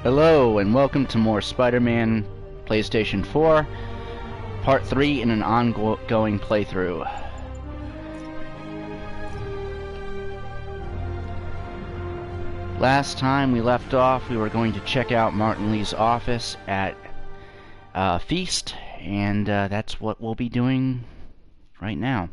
Hello and welcome to more Spider-Man PlayStation 4 Part 3 in an ongoing playthrough. Last time we left off, we were going to check out Martin Li's office at Feast, and that's what we'll be doing right now.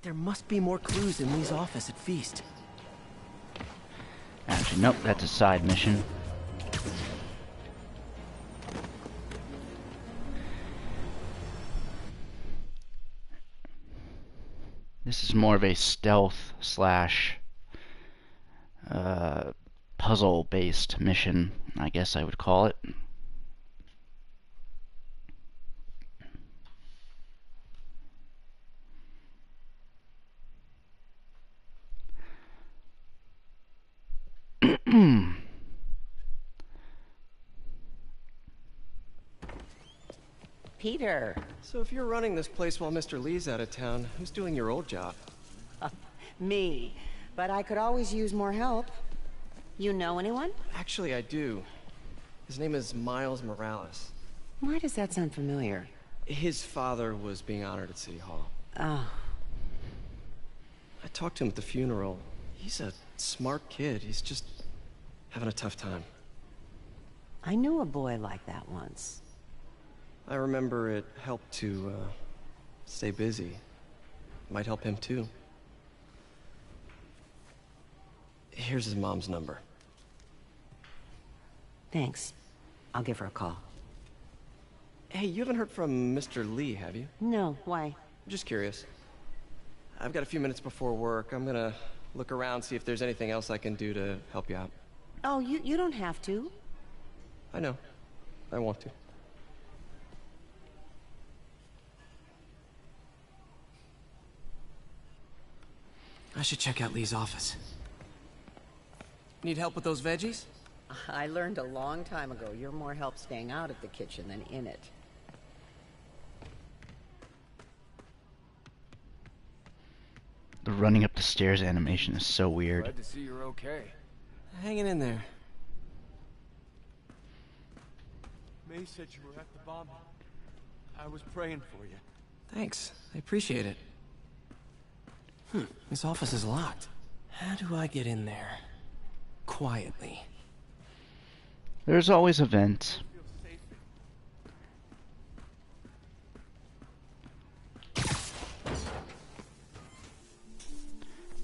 There must be more clues in Lee's office at Feast. Actually, nope, that's a side mission. This is more of a stealth slash puzzle-based mission, I guess I would call it. Peter. So if you're running this place while Mr. Lee's out of town, who's doing your old job? Me. But I could always use more help. You know anyone? Actually, I do. His name is Miles Morales. Why does that sound familiar? His father was being honored at City Hall. Oh. I talked to him at the funeral. He's a smart kid. He's just having a tough time. I knew a boy like that once. I remember it helped to, stay busy. Might help him, too. Here's his mom's number. Thanks. I'll give her a call. Hey, you haven't heard from Mr. Lee, have you? No, why? Just curious. I've got a few minutes before work. I'm gonna look around, see if there's anything else I can do to help you out. Oh, you don't have to. I know. I want to. I should check out Lee's office. Need help with those veggies? I learned a long time ago you're more help staying out of the kitchen than in it. The running up the stairs animation is so weird. Glad to see you're okay. Hanging in there. May said you were at the bomb. I was praying for you. Thanks. I appreciate it. This office is locked. How do I get in there? Quietly. There's always a vent.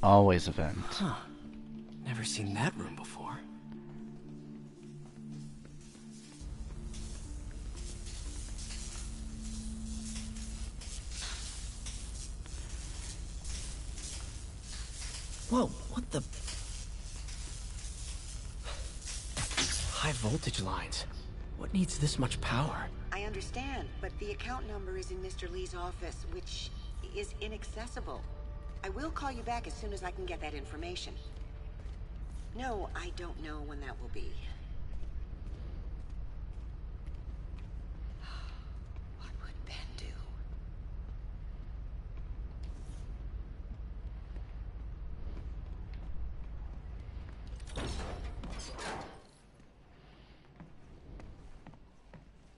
Always a vent. Huh. Never seen that room before. Whoa, what the... High voltage lines. What needs this much power? I understand, but the account number is in Mr. Lee's office, which is inaccessible. I will call you back as soon as I can get that information. No, I don't know when that will be. What would Ben do?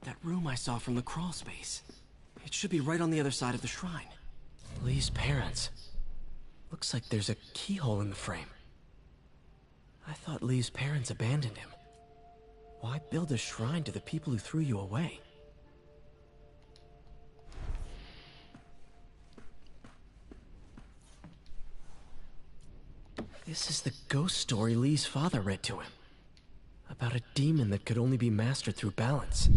That room I saw from the crawl space. It should be right on the other side of the shrine. Lee's parents. Looks like there's a keyhole in the frame. I thought Lee's parents abandoned him. Why build a shrine to the people who threw you away? This is the ghost story Lee's father read to him. About a demon that could only be mastered through balance.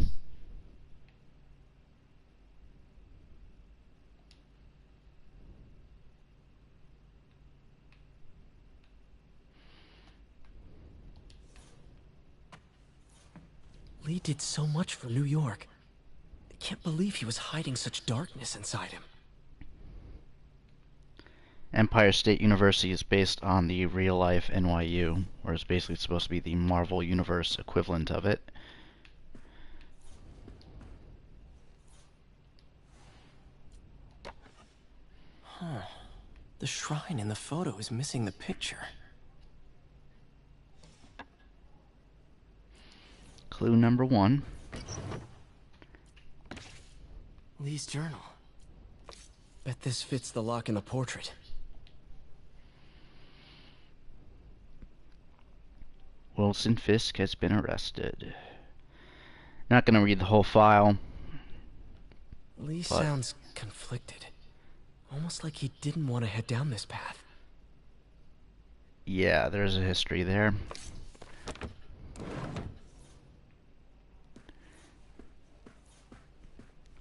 Lee did so much for New York. I can't believe he was hiding such darkness inside him. Empire State University is based on the real-life NYU, or is basically supposed to be the Marvel Universe equivalent of it. Huh. The shrine in the photo is missing the picture. Clue number 1. Lee's journal. Bet this fits the lock in the portrait. Wilson Fisk has been arrested. Not going to read the whole file. Lee sounds conflicted. Almost like he didn't want to head down this path. Yeah, there's a history there.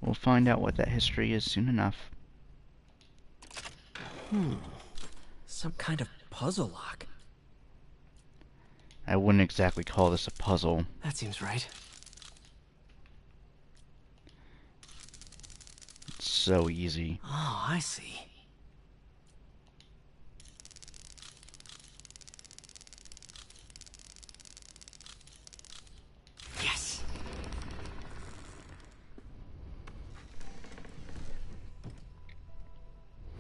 We'll find out what that history is soon enough. Some kind of puzzle lock. I wouldn't exactly call this a puzzle. That seems right. It's so easy. Oh, I see. Yes!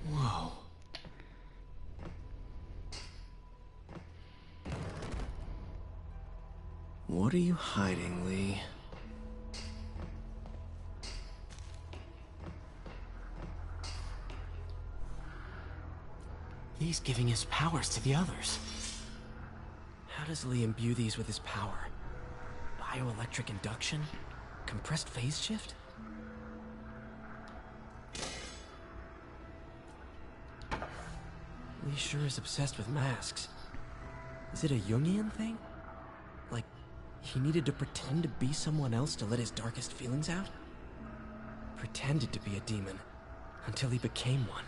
Whoa. What are you hiding, Lee? He's giving his powers to the others. How does Lee imbue these with his power? Bioelectric induction? Compressed phase shift? Lee sure is obsessed with masks. Is it a Jungian thing? Like, he needed to pretend to be someone else to let his darkest feelings out? Pretended to be a demon, until he became one.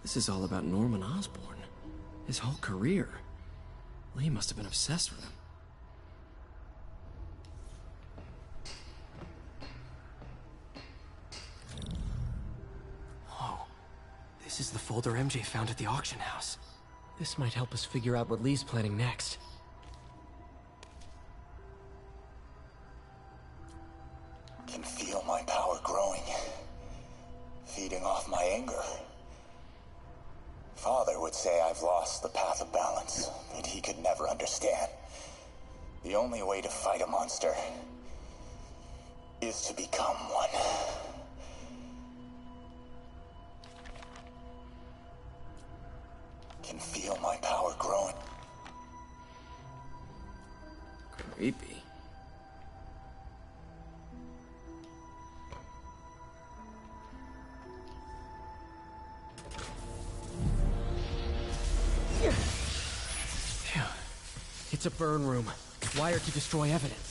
This is all about Norman Osborn. His whole career. Lee must have been obsessed with him. Whoa. This is the folder MJ found at the auction house. This might help us figure out what Lee's planning next. Can feel my power growing, feeding off my anger. Father would say I've lost the path of balance, but he could never understand. The only way to fight a monster is to become one. Can feel my power growing. Creepy. Phew. It's a burn room, wired to destroy evidence.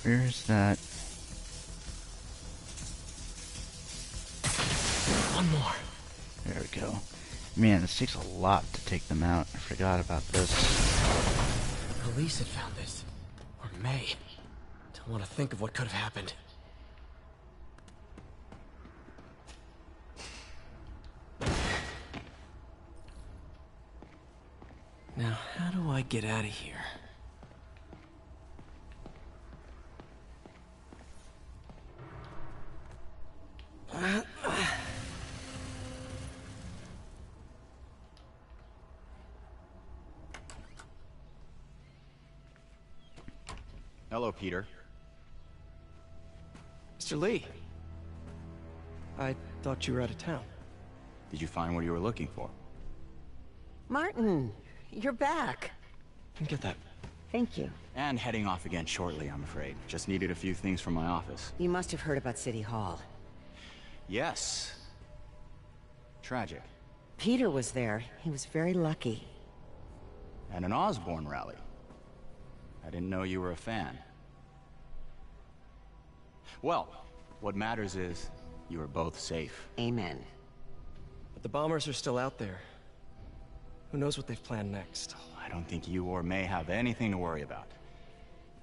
Where's that? One more. There we go. Man, this takes a lot to take them out. I forgot about this. Police had found this. Or May. Don't want to think of what could have happened. Now, how do I get out of here? Hello, Peter. Mr. Lee. I thought you were out of town. Did you find what you were looking for? Martin, you're back. Get that. Thank you. And heading off again shortly, I'm afraid. Just needed a few things from my office. You must have heard about City Hall. Yes. Tragic. Peter was there. He was very lucky. And an Osborne rally. I didn't know you were a fan. Well, what matters is you are both safe. Amen. But the bombers are still out there. Who knows what they've planned next? I don't think you or May have anything to worry about.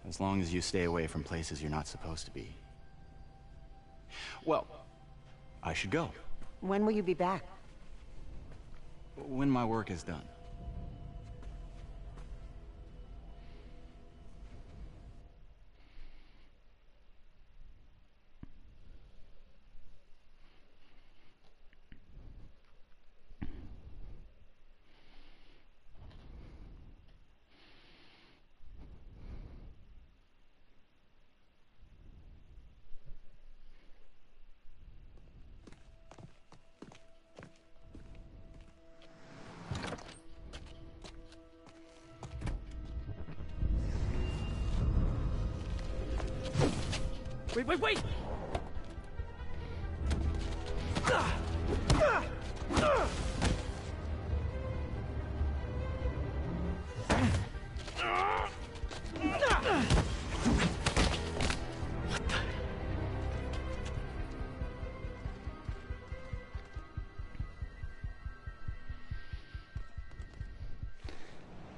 As long as you stay away from places you're not supposed to be. Well, I should go. When will you be back? When my work is done. Wait!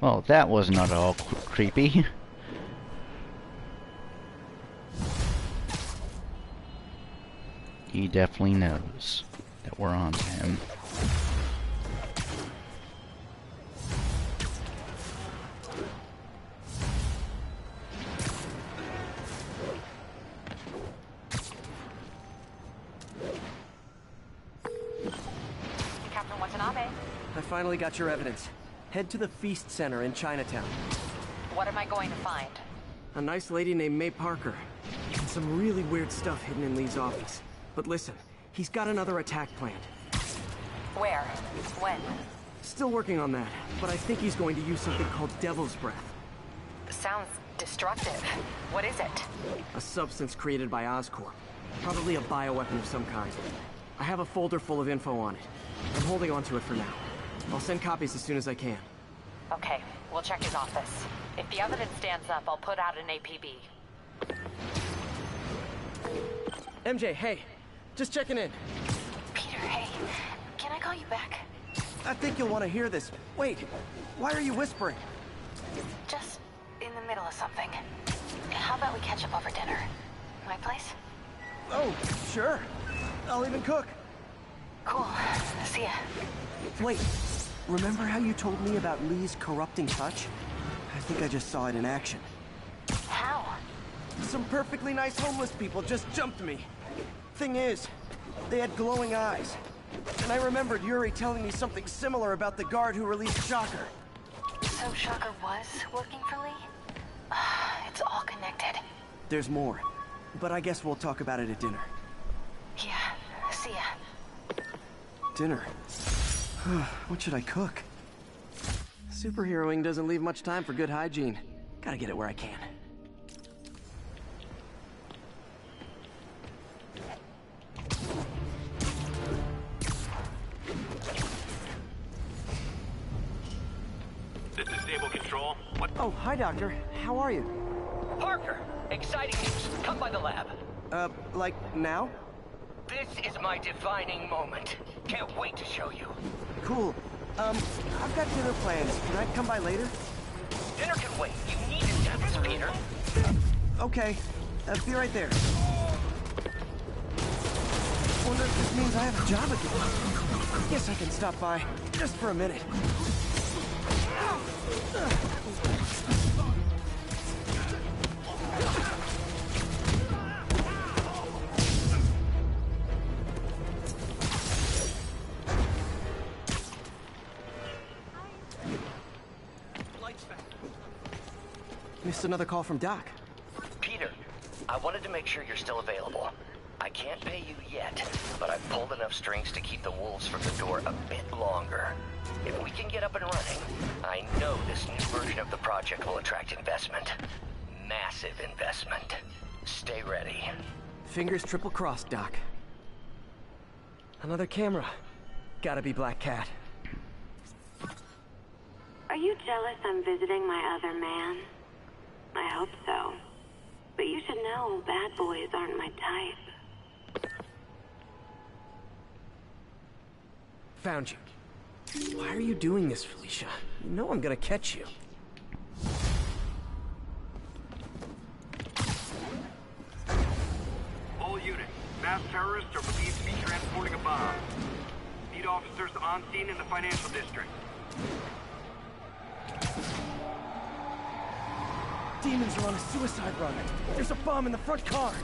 Well, that was not at all creepy. He definitely knows that we're on to him. Captain Watanabe, I finally got your evidence. Head to the Feast Center in Chinatown. what am I going to find? A nice lady named May Parker. And some really weird stuff hidden in Lee's office. But listen, he's got another attack planned. Where? When? Still working on that, but I think he's going to use something called Devil's Breath. Sounds destructive. What is it? A substance created by Oscorp. Probably a bioweapon of some kind. I have a folder full of info on it. I'm holding on to it for now. I'll send copies as soon as I can. Okay, we'll check his office. If the evidence stands up, I'll put out an APB. MJ, hey. Just checking in. Peter, hey. Can I call you back? I think you'll want to hear this. Wait, why are you whispering? Just in the middle of something. How about we catch up over dinner? My place? Oh, sure. I'll even cook. Cool. See ya. Wait, remember how you told me about Lee's corrupting touch? I think I just saw it in action. How? Some perfectly nice homeless people just jumped me. Thing is, they had glowing eyes. And I remembered Yuri telling me something similar about the guard who released Shocker. So Shocker was working for Lee? It's all connected. There's more, but I guess we'll talk about it at dinner. Yeah, see ya. Dinner? What should I cook? Superheroing doesn't leave much time for good hygiene. Gotta get it where I can. This is Stable Control. What? Oh, hi, Doctor. How are you? Parker, exciting news. Come by the lab. Like now? This is my defining moment. Can't wait to show you. Cool. I've got dinner plans. Can I come by later? Dinner can wait. You need to do this, Peter. Okay. Be right there. Wonder if this means I have a job again. Guess I can stop by just for a minute. Missed another call from Doc. Peter, I wanted to make sure you're still available. I can't pay you yet, but I've pulled enough strings to keep the wolves from the door a bit longer. If we can get up and running, I know this new version of the project will attract investment. Massive investment. Stay ready. Fingers triple crossed, Doc. Another camera. Gotta be Black Cat. Are you jealous I'm visiting my other man? I hope so. But you should know bad boys aren't my type. Found you. Why are you doing this, Felicia? You know I'm gonna catch you. All units, mass terrorists are believed to be transporting a bomb. Need officers on scene in the financial district. Demons are on a suicide run. There's a bomb in the front car.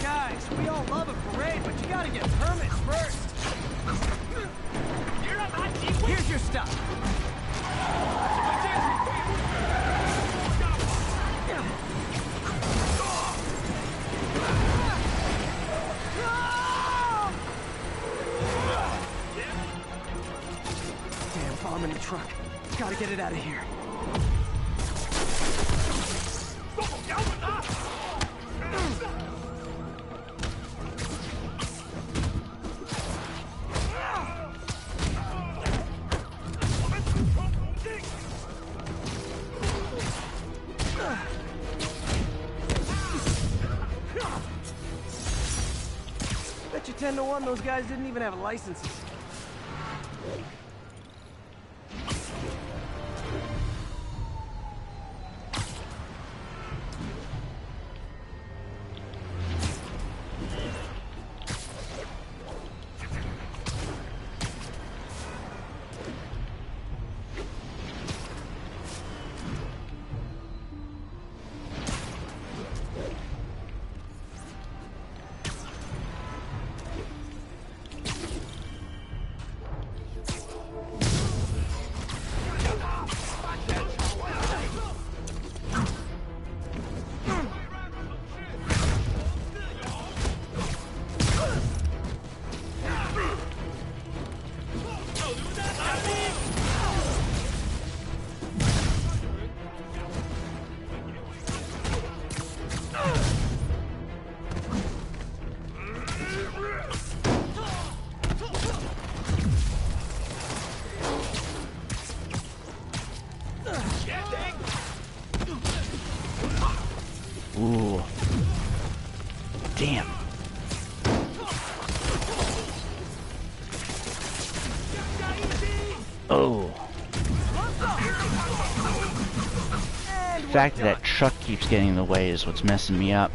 Guys, we all love a parade, but you gotta get permits first. Here's your stuff. Damn bomb in the truck. Gotta get it out of here. Bet you 10 to 1 those guys didn't even have licenses. Ooh. Damn. Oh. The fact that that truck keeps getting in the way is what's messing me up.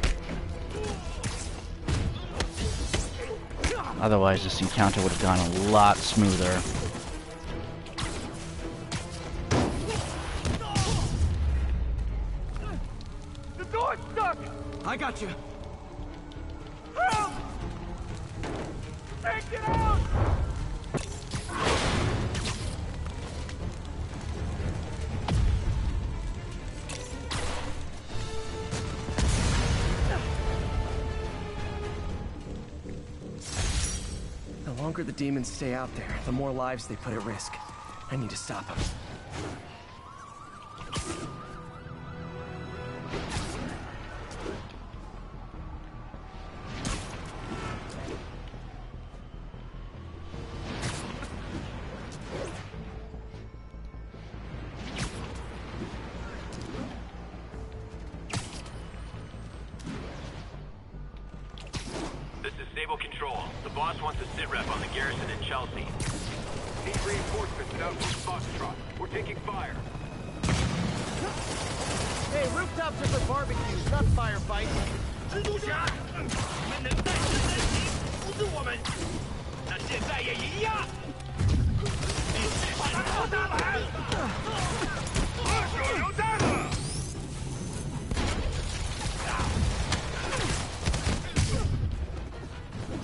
Otherwise, this encounter would have gone a lot smoother. The door's stuck! I got you. Help! Take it out! The longer the demons stay out there, the more lives they put at risk. I need to stop them. This is Sable Control. The boss wants a sit rep on the garrison in Chelsea. Need reinforcements at Outpost Foxtrot. We're taking fire. Hey, rooftops are for barbecues, not firefights. 蜘蛛侠，你们能带着人体扶住我们，那现在也一样。你把他扣下来！二手榴弹了！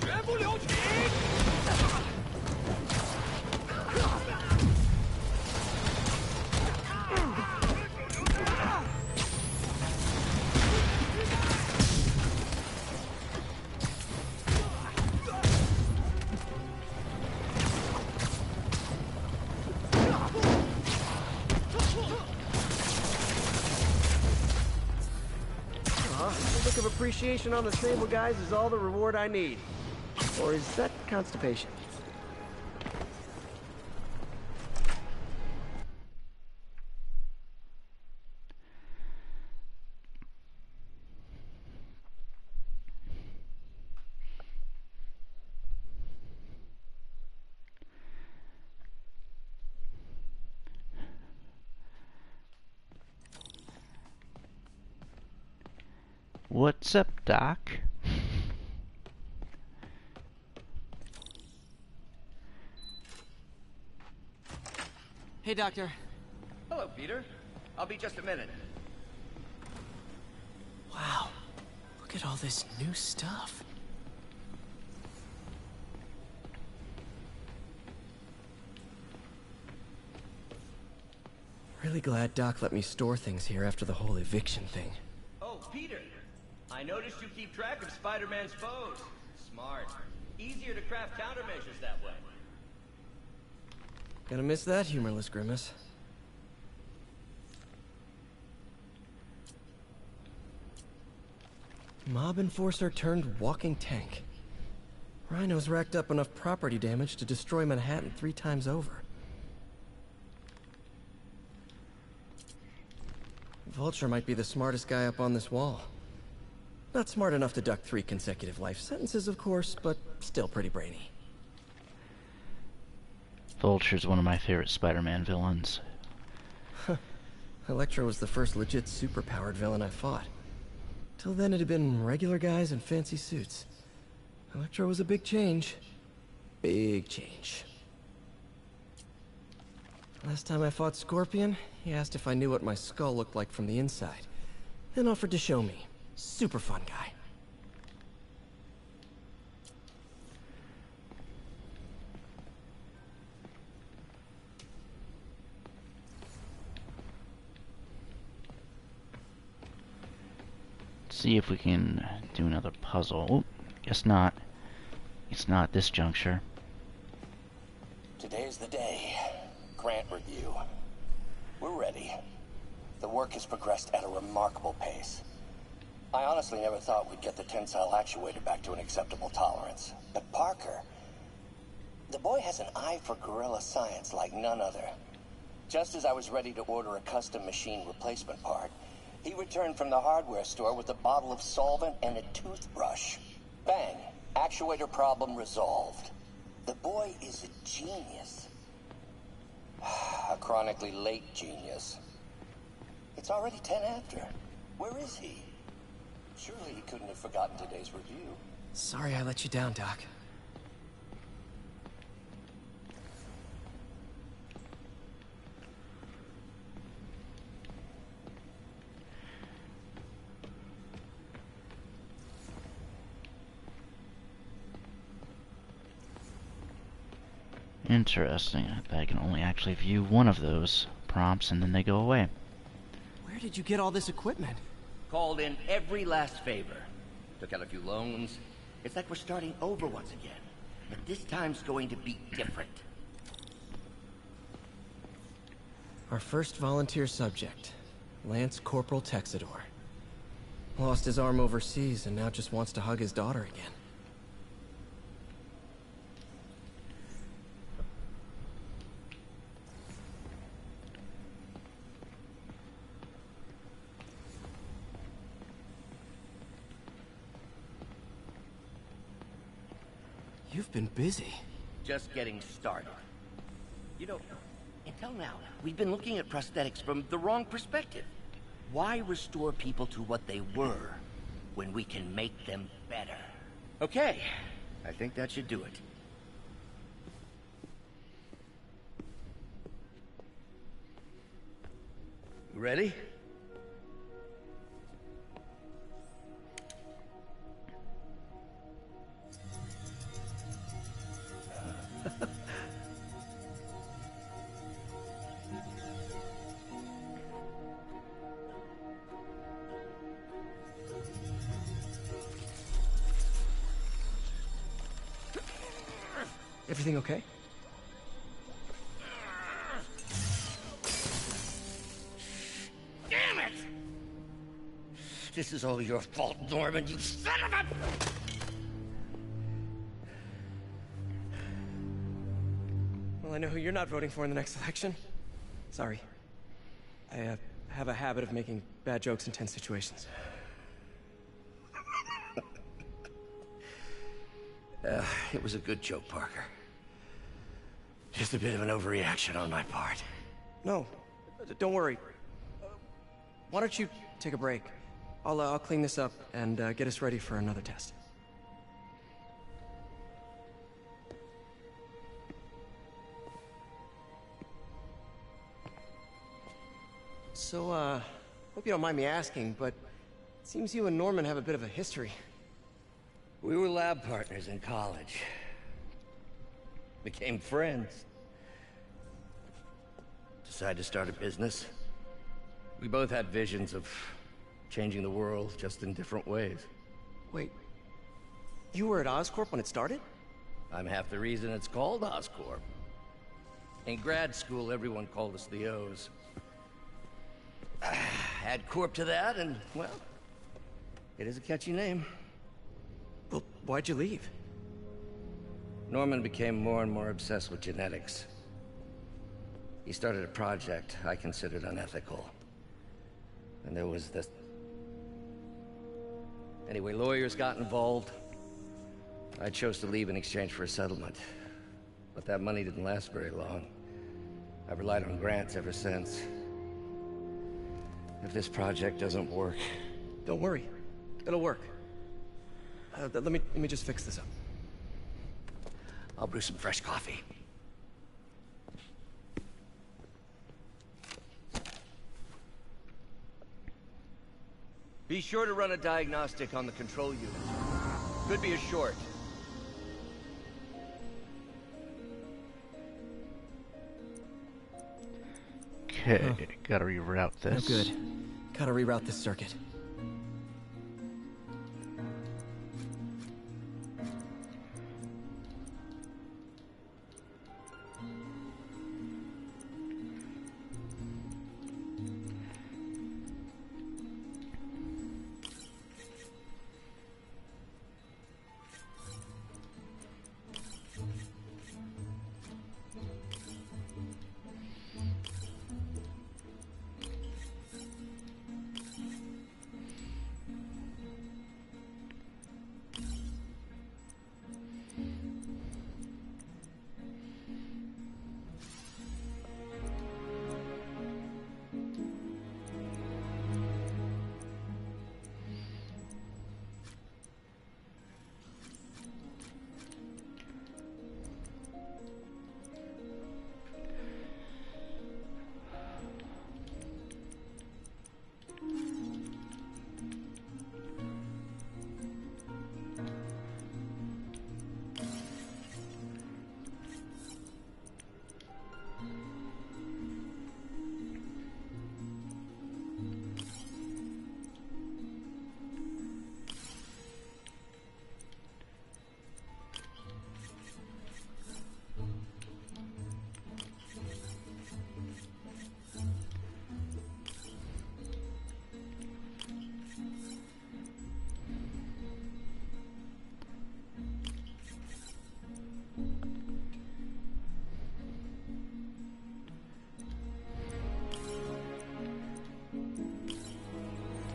全部留起！ a look of appreciation on the stable guys is all the reward I need. Or is that constipation? What's up, Doc? Hey, Doctor. Hello, Peter. I'll be just a minute. Wow. Look at all this new stuff. Really glad Doc let me store things here after the whole eviction thing. Oh, Peter. I noticed you keep track of Spider-Man's foes. Smart. Easier to craft countermeasures that way. Gonna miss that humorless grimace. Mob enforcer turned walking tank. Rhino's racked up enough property damage to destroy Manhattan 3 times over. Vulture might be the smartest guy up on this wall. Not smart enough to duck 3 consecutive life sentences, of course, but still pretty brainy. Vulture's one of my favorite Spider-Man villains. Electro was the first legit superpowered villain I fought. Till then it had been regular guys in fancy suits. Electro was a big change. Big change. Last time I fought Scorpion, he asked if I knew what my skull looked like from the inside. Then offered to show me. Super fun guy. See if we can do another puzzle. Oh, guess not. It's not at this juncture. Today's the day. Grant review. We're ready. The work has progressed at a remarkable pace. I honestly never thought we'd get the tensile actuator back to an acceptable tolerance. But Parker, the boy has an eye for guerrilla science like none other. Just as I was ready to order a custom machine replacement part, he returned from the hardware store with a bottle of solvent and a toothbrush. Bang! Actuator problem resolved. The boy is a genius. A chronically late genius. It's already 10 after. Where is he? Surely he couldn't have forgotten today's review. Sorry I let you down, Doc. Interesting. I can only actually view one of those prompts and then they go away. Where did you get all this equipment? Called in every last favor. Took out a few loans. It's like we're starting over once again. But this time's going to be different. Our first volunteer subject, Lance Corporal Texador. Lost his arm overseas and now just wants to hug his daughter again. You've been busy. Just getting started. You know, until now, we've been looking at prosthetics from the wrong perspective. Why restore people to what they were when we can make them better? Okay, I think that should do it. Ready? Everything okay? Damn it! This is all your fault, Norman, you son of a... Well, I know who you're not voting for in the next election. Sorry. I have a habit of making bad jokes in tense situations. It was a good joke, Parker. Just a bit of an overreaction on my part. No, don't worry. Why don't you take a break? I'll clean this up and get us ready for another test. So, hope you don't mind me asking, but it seems you and Norman have a bit of a history. We were lab partners in college. Became friends. Decided to start a business. We both had visions of changing the world, just in different ways. Wait, you were at Oscorp when it started? I'm half the reason it's called Oscorp. In grad school, everyone called us the O's. Add Corp to that, and, well, it is a catchy name. Well, why'd you leave? Norman became more and more obsessed with genetics. He started a project I considered unethical. And there was this... Anyway, lawyers got involved. I chose to leave in exchange for a settlement. But that money didn't last very long. I've relied on grants ever since. If this project doesn't work... Don't worry. It'll work. Let me just fix this up. I'll brew some fresh coffee. Be sure to run a diagnostic on the control unit. Could be a short. Okay, gotta reroute this. No good. Gotta reroute this circuit.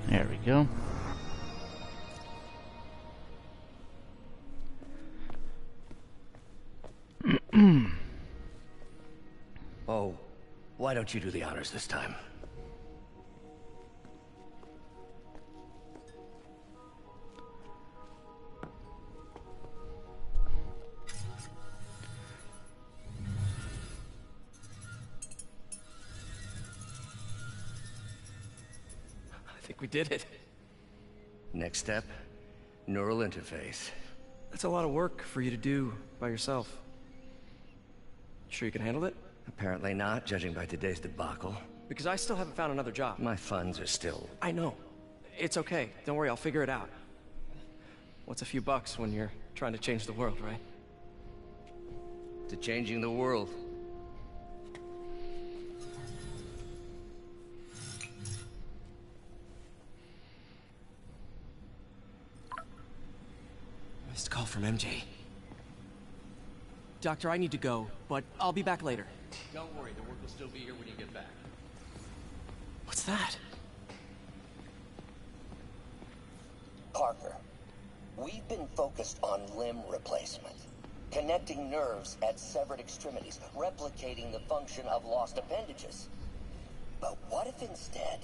There we go. Oh, why don't you do the honors this time? I think we did it. Next step, neural interface. That's a lot of work for you to do by yourself. Sure you can handle it? Apparently not, judging by today's debacle. Because I still haven't found another job. My funds are still... I know. It's okay. Don't worry, I'll figure it out. What's a few bucks when you're trying to change the world, right? To changing the world. Missed call from MJ. Doctor, I need to go, but I'll be back later. Don't worry, the work will still be here when you get back. What's that? Parker, we've been focused on limb replacement, connecting nerves at severed extremities, replicating the function of lost appendages. But what if instead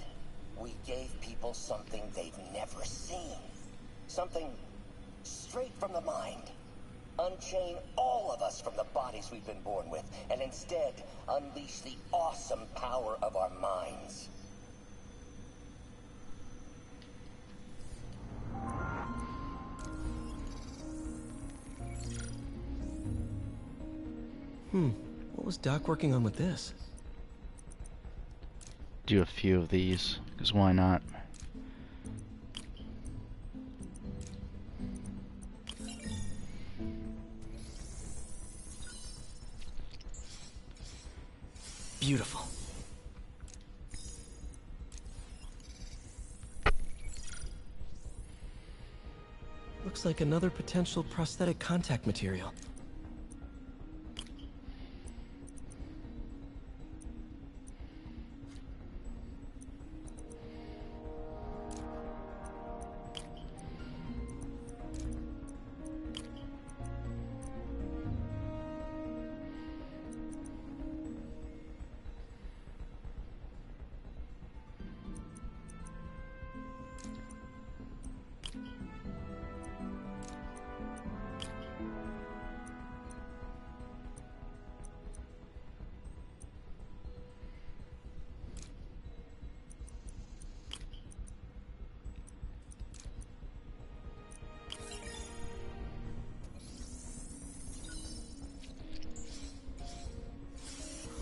we gave people something they've never seen? Something straight from the mind. Unchain all of us from the bodies we've been born with, and instead unleash the awesome power of our minds. What was Doc working on with this? Do a few of these, because why not? Beautiful. Looks like another potential prosthetic contact material.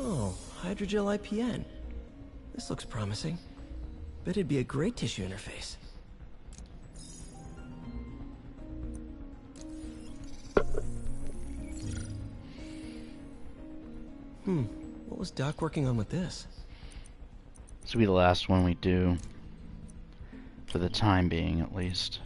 Oh, hydrogel IPN. This looks promising. Bet it'd be a great tissue interface. What was Doc working on with this? This will be the last one we do. For the time being, at least.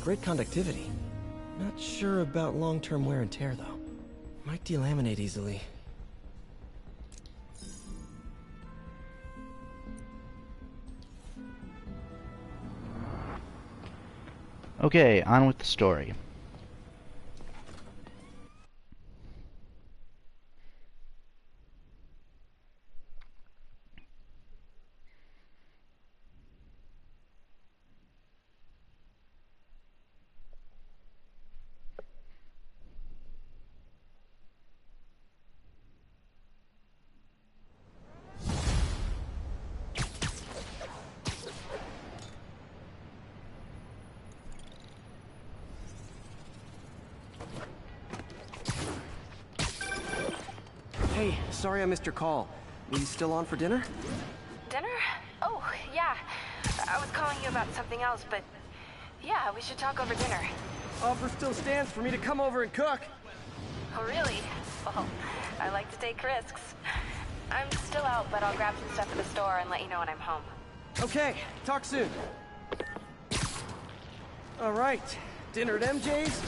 Great conductivity. Not sure about long-term wear and tear, though. Might delaminate easily. Okay, on with the story. Hey, sorry I missed your call. Are you still on for dinner? Dinner? Oh, yeah. I was calling you about something else, but yeah, we should talk over dinner. Offer still stands for me to come over and cook. Oh, really? Well, I like to take risks. I'm still out, but I'll grab some stuff at the store and let you know when I'm home. Okay, talk soon. All right, dinner at MJ's.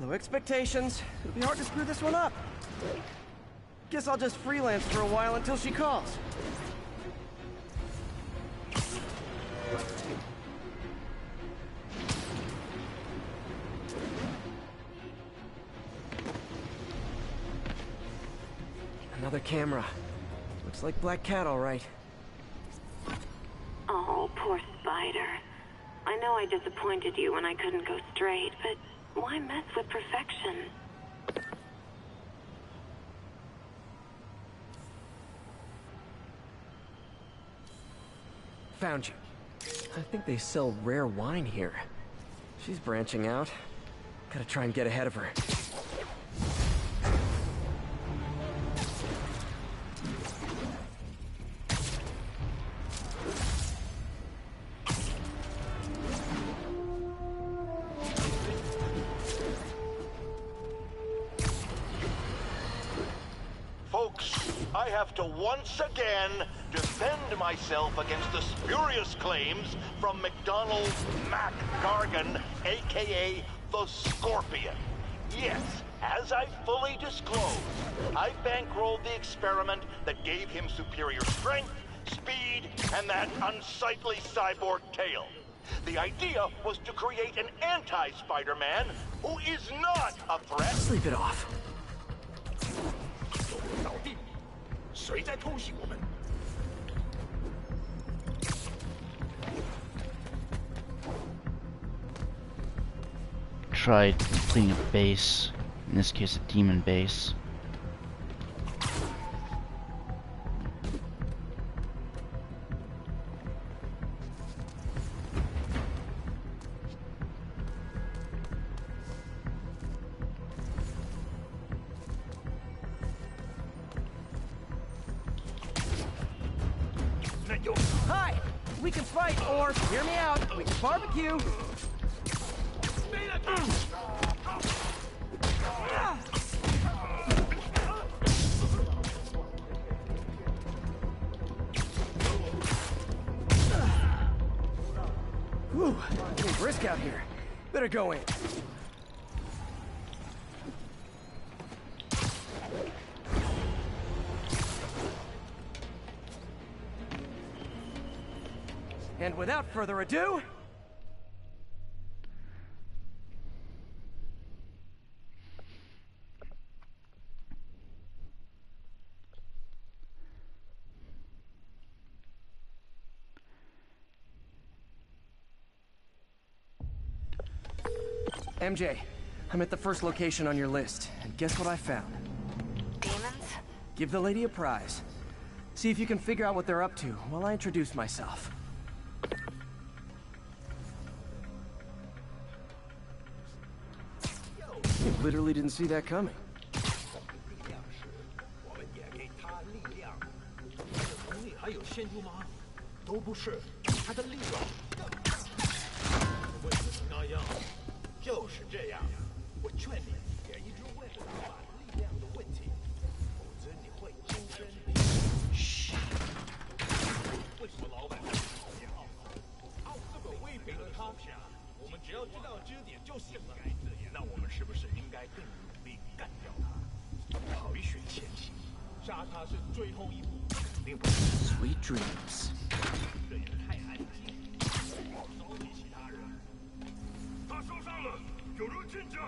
Low expectations. It'll be hard to screw this one up. Guess I'll just freelance for a while until she calls. Another camera. Looks like Black Cat, all right. Oh, poor Spider. I know I disappointed you when I couldn't go straight, but why mess with perfection? Found you. I think they sell rare wine here. She's branching out. Gotta try and get ahead of her. Folks, I have to once again defend myself against the spurious claims from McDonald Mac Gargan, aka the Scorpion. Yes, as I fully disclosed, I bankrolled the experiment that gave him superior strength, speed, and that unsightly cyborg tail. The idea was to create an anti-Spider-Man who is not a threat. Sleep it off. 倒地，谁在偷袭我们？ Tried completing a base, in this case a demon base. Hi! We can fight, or, hear me out, we can barbecue! Whew, getting brisk out here. Better go in. And without further ado... MJ, I'm at the first location on your list, and guess what I found? Demons? Give the lady a prize. See if you can figure out what they're up to while I introduce myself. You literally didn't see that coming. 我们也给他力量。他的能力还有限度吗？都不是，他的力量更大。为什么那样？就是这样。我劝你别一直为了老板力量的问题，否则你会终身离嘘。为什么老板讨厌奥斯？奥斯本威胁了他，我们只要知道支点就行了。那我们是不是应该更努力干掉他？回旋前行，杀他是最后一步，肯定不是。Sweet dreams. 这也太安静，骚扰其他人。他受伤了，有人进去。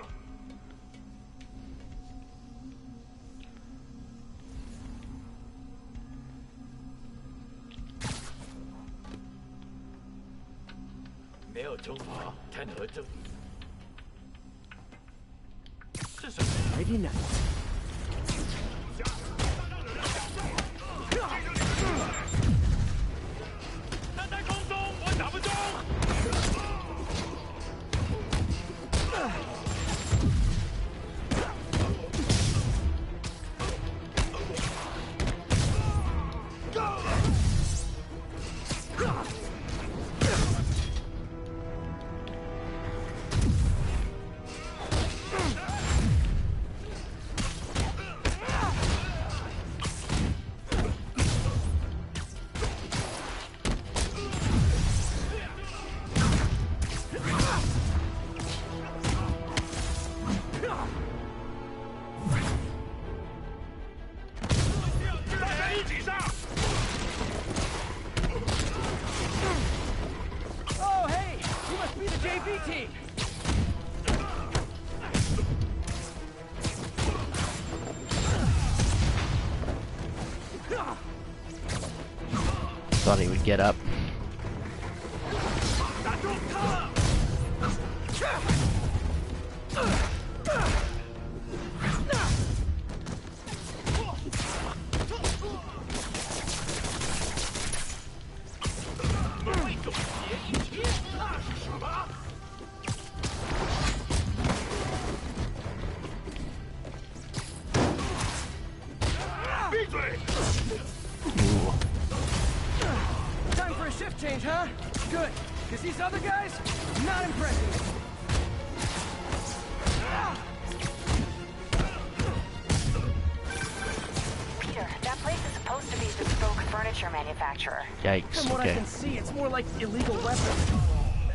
没有惩罚，谈何正义？ Ready now. 他在空中，我打不中。Oh, hey! You must be the JV team! Thought he would get up. Time for a shift change, huh? Good, because these other guys, not impressing me. Peter, that place is supposed to be a bespoke furniture manufacturer. Yikes, From what I okay. can see, it's more like illegal weapons.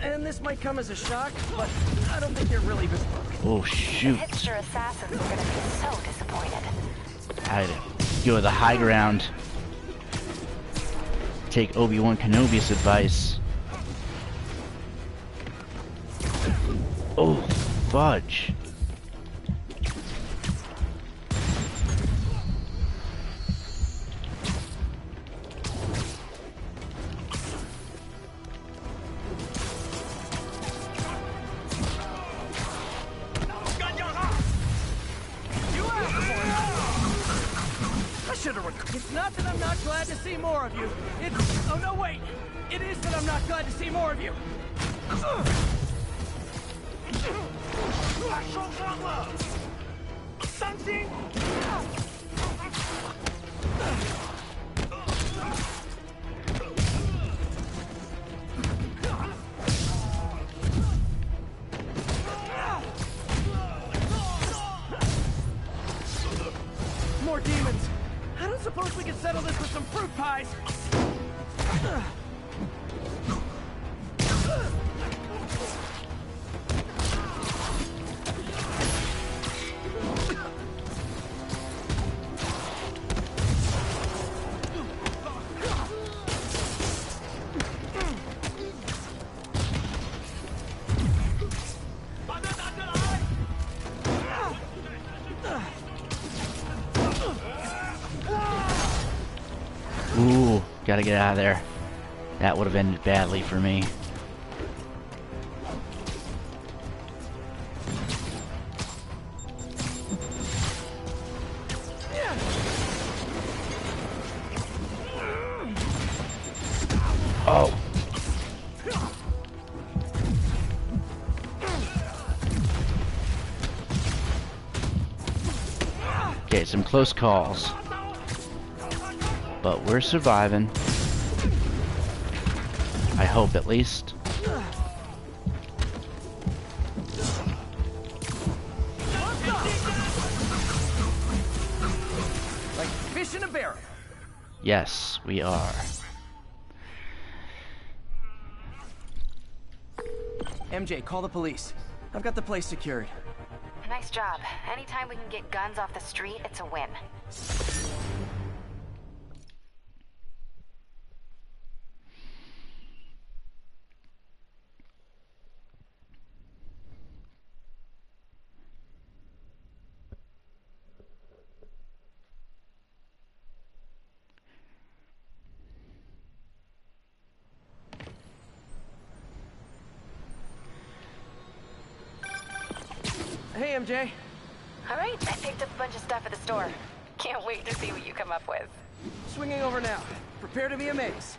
And this might come as a shock, but I don't think they're really bespoke. Oh, The shoot. hipster assassins are gonna be so disappointed. I go with the high ground. Take Obi-Wan Kenobi's advice. Oh, fudge. It's not that I'm not glad to see more of you. It's... Oh, no, wait. It is that I'm not glad to see more of you. More demons. I don't suppose we can settle this with some fruit pies. Ooh, gotta get out of there. That would have ended badly for me. Oh. Okay, some close calls. But we're surviving. I hope, at least. Like fish in a barrel. Yes, we are. MJ, call the police. I've got the place secured. Nice job. Anytime we can get guns off the street, it's a win. Hey, MJ. All right, I picked up a bunch of stuff at the store. Can't wait to see what you come up with. Swinging over now. Prepare to be amazed.